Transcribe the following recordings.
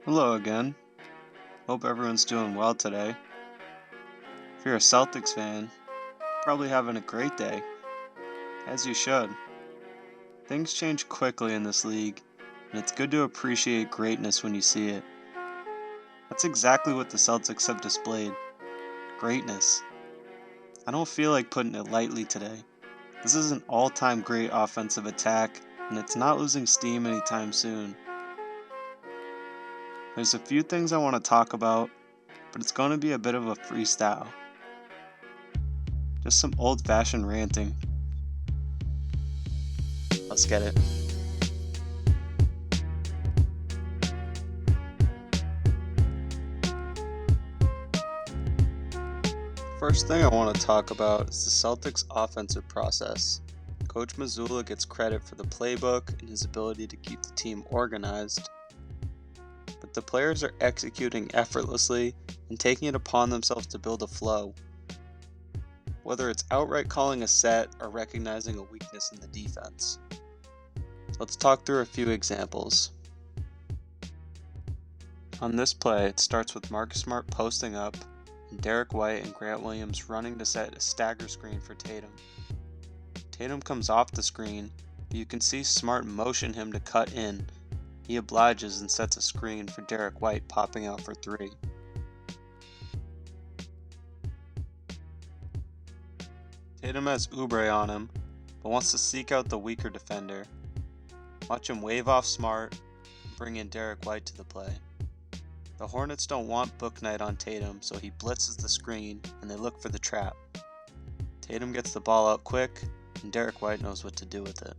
Hello again. Hope everyone's doing well today. If you're a Celtics fan, you're probably having a great day, as you should. Things change quickly in this league, and it's good to appreciate greatness when you see it. That's exactly what the Celtics have displayed. Greatness. I don't feel like putting it lightly today. This is an all-time great offensive attack, and it's not losing steam anytime soon. There's a few things I want to talk about, but it's going to be a bit of a freestyle. Just some old-fashioned ranting. Let's get it. First thing I want to talk about is the Celtics' offensive process. Coach Mazzulla gets credit for the playbook and his ability to keep the team organized, but the players are executing effortlessly and taking it upon themselves to build a flow. Whether it's outright calling a set or recognizing a weakness in the defense. Let's talk through a few examples. On this play, it starts with Marcus Smart posting up, and Derek White and Grant Williams running to set a stagger screen for Tatum. Tatum comes off the screen, but you can see Smart motion him to cut in. He obliges and sets a screen for Derek White popping out for three. Tatum has Oubre on him, but wants to seek out the weaker defender. Watch him wave off Smart and bring in Derek White to the play. The Hornets don't want book night on Tatum, so he blitzes the screen and they look for the trap. Tatum gets the ball out quick, and Derek White knows what to do with it.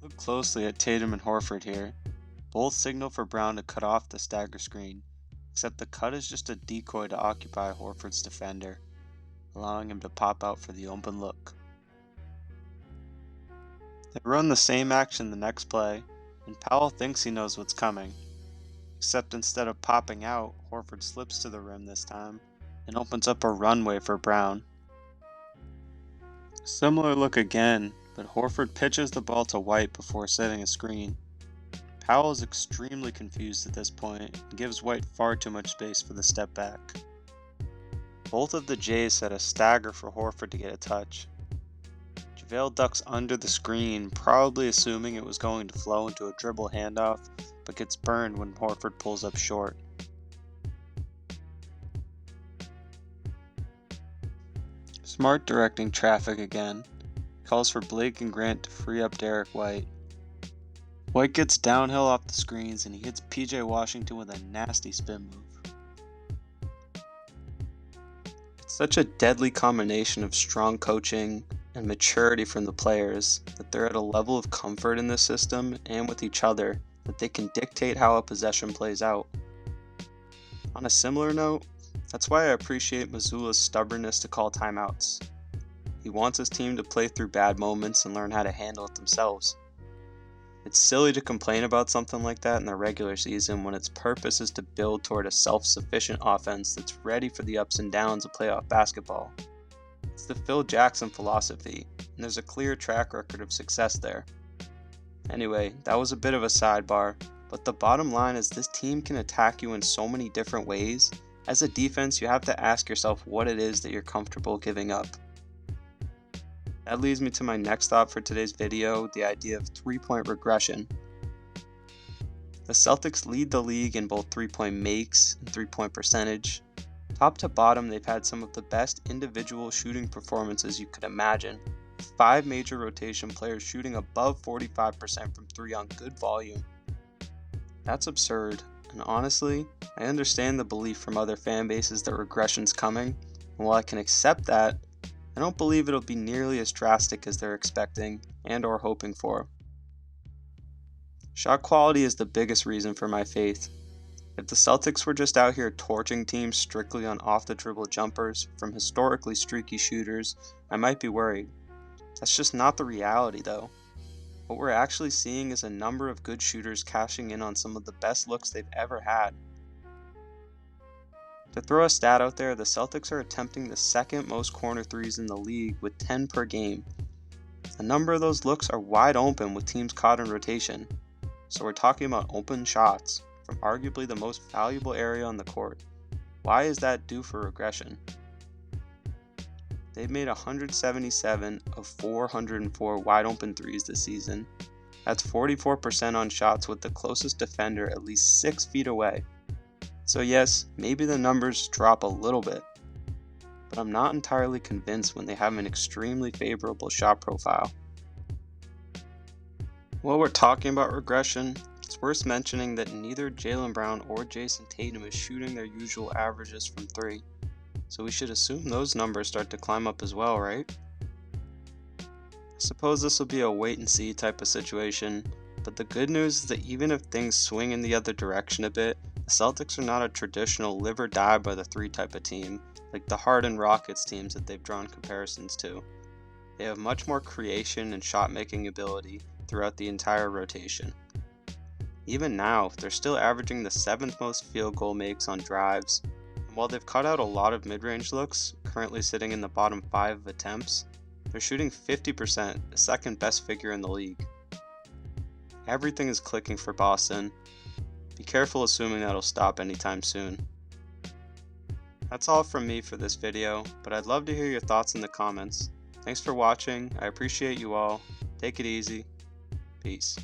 Look closely at Tatum and Horford here. Both signal for Brown to cut off the stagger screen, except the cut is just a decoy to occupy Horford's defender, allowing him to pop out for the open look. They run the same action the next play, and Powell thinks he knows what's coming. Except instead of popping out, Horford slips to the rim this time and opens up a runway for Brown. Similar look again, but Horford pitches the ball to White before setting a screen. Powell is extremely confused at this point and gives White far too much space for the step back. Both of the Jays set a stagger for Horford to get a touch. JaVale ducks under the screen, probably assuming it was going to flow into a dribble handoff, but gets burned when Horford pulls up short. Smart directing traffic again. Calls for Blake and Grant to free up Derek White. White gets downhill off the screens and he hits PJ Washington with a nasty spin move. It's such a deadly combination of strong coaching and maturity from the players that they're at a level of comfort in this system and with each other that they can dictate how a possession plays out. On a similar note, that's why I appreciate Mazzulla's stubbornness to call timeouts. He wants his team to play through bad moments and learn how to handle it themselves. It's silly to complain about something like that in the regular season when its purpose is to build toward a self-sufficient offense that's ready for the ups and downs of playoff basketball. It's the Phil Jackson philosophy, and there's a clear track record of success there. Anyway, that was a bit of a sidebar, but the bottom line is this team can attack you in so many different ways. As a defense, you have to ask yourself what it is that you're comfortable giving up. That leads me to my next thought for today's video, the idea of three-point regression. The Celtics lead the league in both three-point makes and three-point percentage. Top to bottom, they've had some of the best individual shooting performances you could imagine. 5 major rotation players shooting above 45% from 3 on good volume. That's absurd, and honestly, I understand the belief from other fan bases that regression's coming, and while I can accept that, I don't believe it'll be nearly as drastic as they're expecting and or hoping for. Shot quality is the biggest reason for my faith. If the Celtics were just out here torching teams strictly on off-the-dribble jumpers from historically streaky shooters, I might be worried. That's just not the reality though. What we're actually seeing is a number of good shooters cashing in on some of the best looks they've ever had. To throw a stat out there, the Celtics are attempting the second most corner threes in the league with 10 per game. A number of those looks are wide open with teams caught in rotation. So we're talking about open shots from arguably the most valuable area on the court. Why is that due for regression? They've made 177 of 404 wide open threes this season. That's 44% on shots with the closest defender at least 6 feet away. So yes, maybe the numbers drop a little bit, but I'm not entirely convinced when they have an extremely favorable shot profile. While we're talking about regression, it's worth mentioning that neither Jaylen Brown or Jason Tatum is shooting their usual averages from 3, so we should assume those numbers start to climb up as well, right? I suppose this will be a wait and see type of situation, but the good news is that even if things swing in the other direction a bit, the Celtics are not a traditional live or die by the 3 type of team, like the Harden Rockets teams that they've drawn comparisons to. They have much more creation and shot making ability throughout the entire rotation. Even now, they're still averaging the 7th most field goal makes on drives, and while they've cut out a lot of mid-range looks, currently sitting in the bottom 5 of attempts, they're shooting 50%, the 2nd best figure in the league. Everything is clicking for Boston. Be careful assuming that'll stop anytime soon. That's all from me for this video, but I'd love to hear your thoughts in the comments. Thanks for watching, I appreciate you all. Take it easy. Peace.